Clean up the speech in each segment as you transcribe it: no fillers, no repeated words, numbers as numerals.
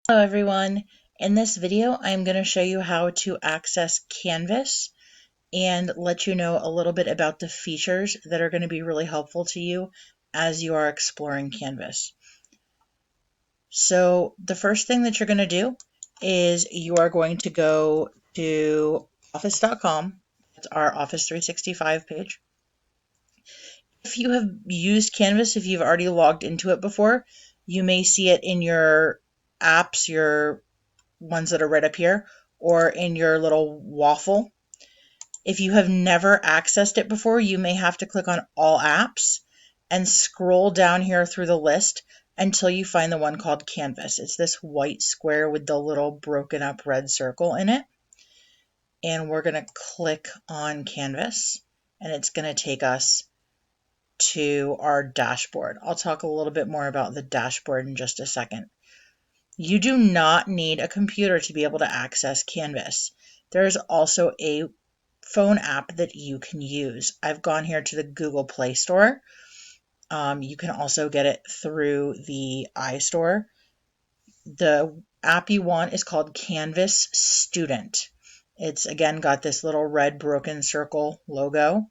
Hello everyone. In this video, I'm going to show you how to access Canvas and let you know a little bit about the features that are going to be really helpful to you as you are exploring Canvas. So the first thing that you're going to do is you are going to go to office.com. It's our Office 365 page. If you have used Canvas, if you've already logged into it before, you may see it in your apps, your ones that are right up here, or in your little waffle. If you have never accessed it before, you may have to click on all apps and scroll down here through the list until you find the one called Canvas. It's this white square with the little broken up red circle in it. And we're going to click on Canvas and it's going to take us to our dashboard. I'll talk a little bit more about the dashboard in just a second. You do not need a computer to be able to access Canvas. There's also a phone app that you can use. I've gone here to the Google Play Store. You can also get it through the iStore. The app you want is called Canvas Student. It's again got this little red broken circle logo.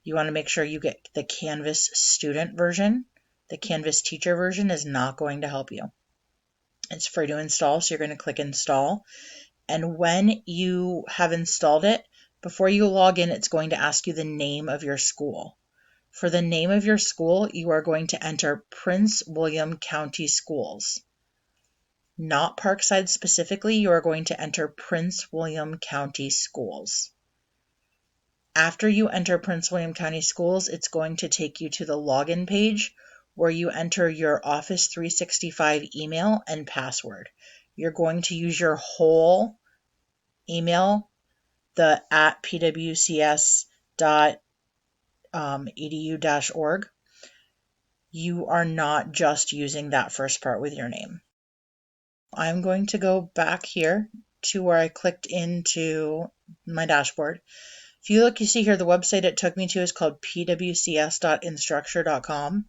You want to make sure you get the Canvas Student version. The Canvas Teacher version is not going to help you. It's free to install, so you're going to click Install. And when you have installed it, before you log in, it's going to ask you the name of your school. For the name of your school, you are going to enter Prince William County Schools. Not Parkside specifically, you are going to enter Prince William County Schools. After you enter Prince William County Schools, it's going to take you to the login page where you enter your Office 365 email and password. You're going to use your whole email, the at pwcs.edu-org. You are not just using that first part with your name. I'm going to go back here to where I clicked into my dashboard. If you look, you see here the website it took me to is called pwcs.instructure.com.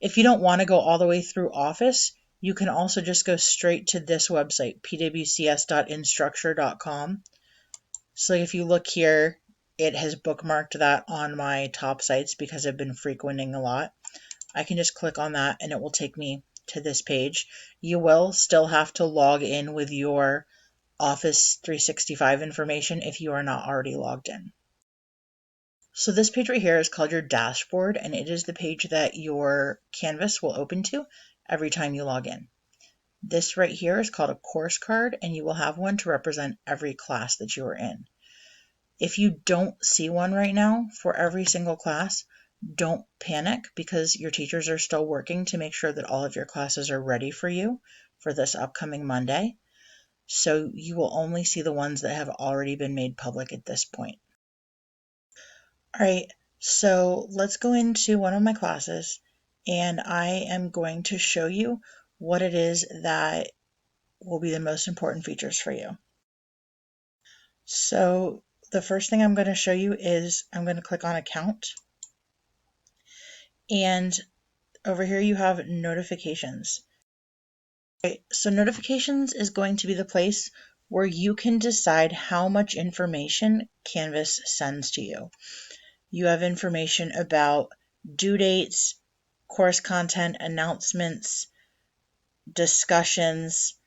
If you don't want to go all the way through Office, you can also just go straight to this website, pwcs.instructure.com. So if you look here, it has bookmarked that on my top sites because I've been frequenting a lot. I can just click on that and it will take me to this page. You will still have to log in with your Office 365 information if you are not already logged in. So this page right here is called your dashboard, and it is the page that your Canvas will open to every time you log in. This right here is called a course card, and you will have one to represent every class that you are in. If you don't see one right now for every single class, don't panic because your teachers are still working to make sure that all of your classes are ready for you for this upcoming Monday. So you will only see the ones that have already been made public at this point. All right, so let's go into one of my classes and I am going to show you what it is that will be the most important features for you. So the first thing I'm going to show you is I'm going to click on Account. And over here you have Notifications. Right, so Notifications is going to be the place where you can decide how much information Canvas sends to you. You have information about due dates, course content, announcements, discussions,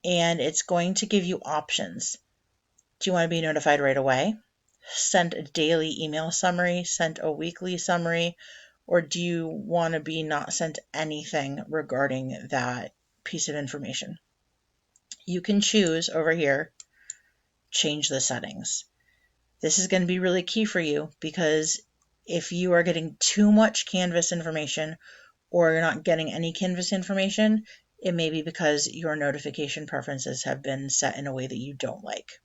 and it's going to give you options. Do you want to be notified right away? Send a daily email summary, send a weekly summary, or do you want to be not sent anything regarding that piece of information? You can choose over here, change the settings. This is going to be really key for you because if you are getting too much Canvas information or you're not getting any Canvas information, it may be because your notification preferences have been set in a way that you don't like.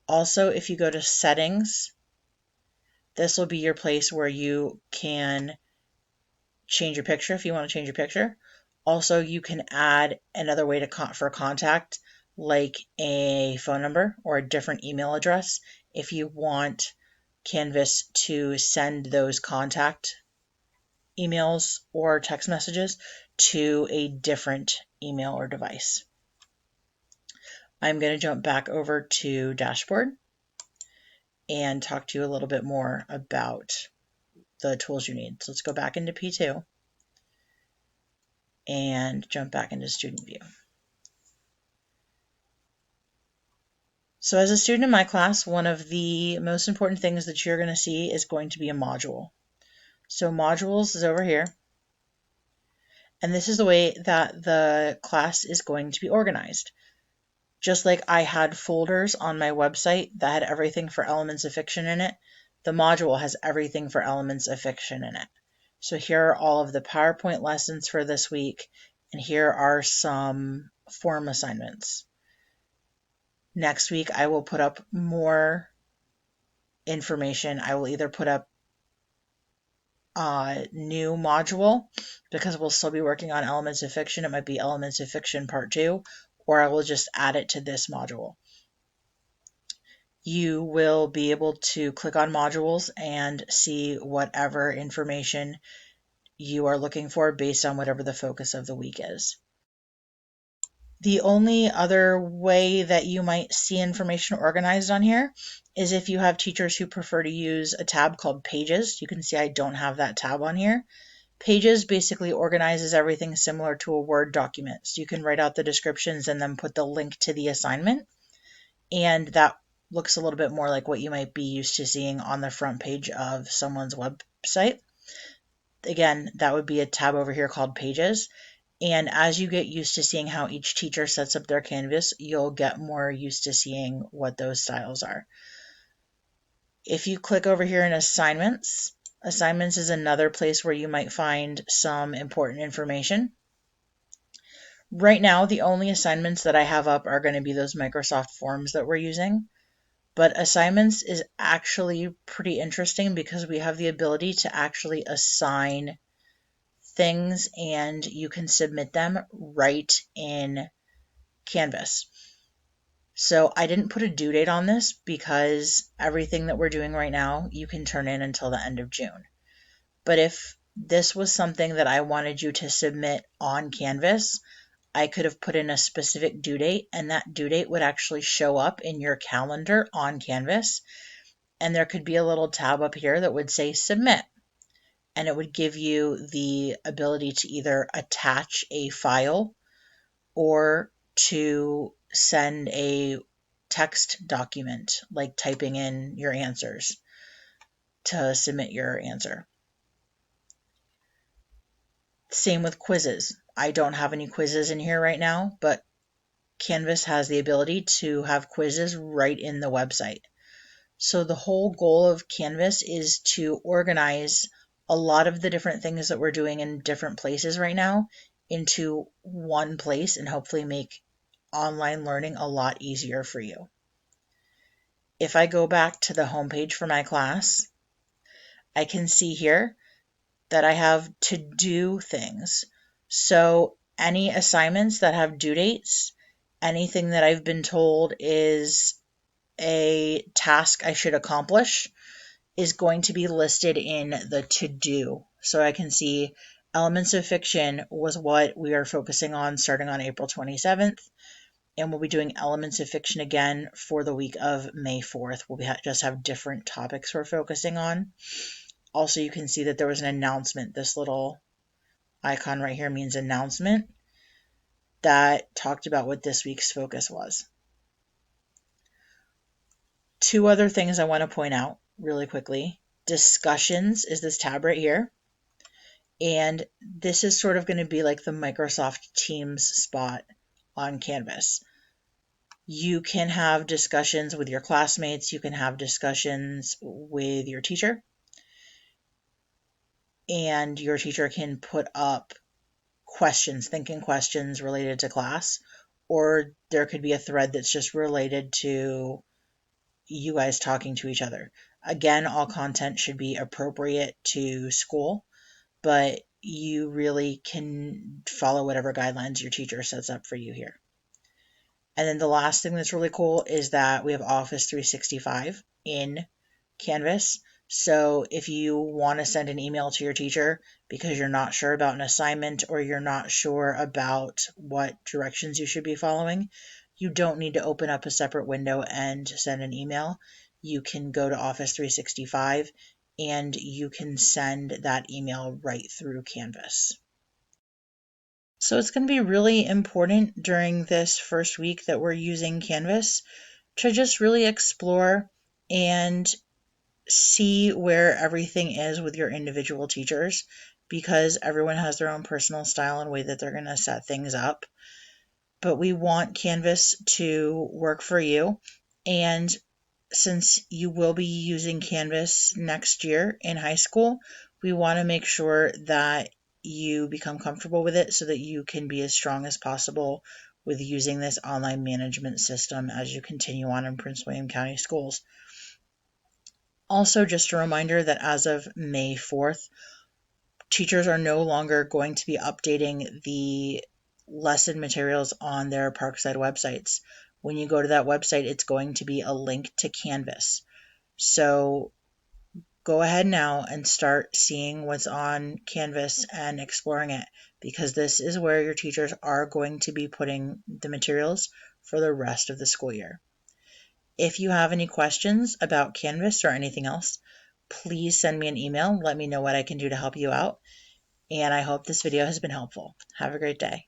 Also, if you go to Settings, this will be your place where you can change your picture if you want to change your picture. Also, you can add another way for contact, like a phone number or a different email address if you want Canvas to send those contact emails or text messages to a different email or device. I'm going to jump back over to Dashboard and talk to you a little bit more about the tools you need. So let's go back into P2 and jump back into Student View. So as a student in my class, one of the most important things that you're going to see is going to be a module. So modules is over here. And this is the way that the class is going to be organized. Just like I had folders on my website that had everything for Elements of Fiction in it, the module has everything for Elements of Fiction in it. So here are all of the PowerPoint lessons for this week, and here are some form assignments. Next week, I will put up more information. I will either put up a new module, because we'll still be working on Elements of Fiction. It might be Elements of Fiction Part 2, or I will just add it to this module. You will be able to click on modules and see whatever information you are looking for based on whatever the focus of the week is. The only other way that you might see information organized on here is if you have teachers who prefer to use a tab called Pages. You can see I don't have that tab on here. Pages basically organizes everything similar to a Word document. So you can write out the descriptions and then put the link to the assignment. And that looks a little bit more like what you might be used to seeing on the front page of someone's website. Again, that would be a tab over here called Pages. And as you get used to seeing how each teacher sets up their Canvas, you'll get more used to seeing what those styles are. If you click over here in Assignments, Assignments is another place where you might find some important information. Right now, the only assignments that I have up are going to be those Microsoft Forms that we're using. But Assignments is actually pretty interesting because we have the ability to actually assign things and you can submit them right in Canvas. So I didn't put a due date on this because everything that we're doing right now, you can turn in until the end of June. But if this was something that I wanted you to submit on Canvas, I could have put in a specific due date, and that due date would actually show up in your calendar on Canvas. And there could be a little tab up here that would say Submit. And it would give you the ability to either attach a file or to send a text document, like typing in your answers to submit your answer. Same with quizzes. I don't have any quizzes in here right now, but Canvas has the ability to have quizzes right in the website. So the whole goal of Canvas is to organize a lot of the different things that we're doing in different places right now into one place and hopefully make online learning a lot easier for you. If I go back to the homepage for my class, I can see here that I have to do things. So any assignments that have due dates, anything that I've been told is a task I should accomplish, is going to be listed in the to do. So I can see Elements of Fiction was what we are focusing on starting on April 27th. And we'll be doing Elements of Fiction again for the week of May 4th. We'll just have different topics we're focusing on. Also, you can see that there was an announcement. This little icon right here means announcement that talked about what this week's focus was. Two other things I want to point out really quickly. Discussions is this tab right here. And this is sort of going to be like the Microsoft Teams spot on Canvas. You can have discussions with your classmates. You can have discussions with your teacher. And your teacher can put up questions, thinking questions related to class. Or there could be a thread that's just related to you guys talking to each other. Again, all content should be appropriate to school, but you really can follow whatever guidelines your teacher sets up for you here. And then the last thing that's really cool is that we have Office 365 in Canvas. So if you want to send an email to your teacher because you're not sure about an assignment or you're not sure about what directions you should be following, you don't need to open up a separate window and send an email. You can go to Office 365 and you can send that email right through Canvas. So it's going to be really important during this first week that we're using Canvas to just really explore and see where everything is with your individual teachers, because everyone has their own personal style and way that they're going to set things up. But we want Canvas to work for you. And since you will be using Canvas next year in high school, we want to make sure that you become comfortable with it so that you can be as strong as possible with using this online management system as you continue on in Prince William County Schools. Also, just a reminder that as of May 4th, teachers are no longer going to be updating the lesson materials on their Parkside websites. When you go to that website, it's going to be a link to Canvas. So go ahead now and start seeing what's on Canvas and exploring it, because this is where your teachers are going to be putting the materials for the rest of the school year. If you have any questions about Canvas or anything else, please send me an email. Let me know what I can do to help you out. And I hope this video has been helpful. Have a great day.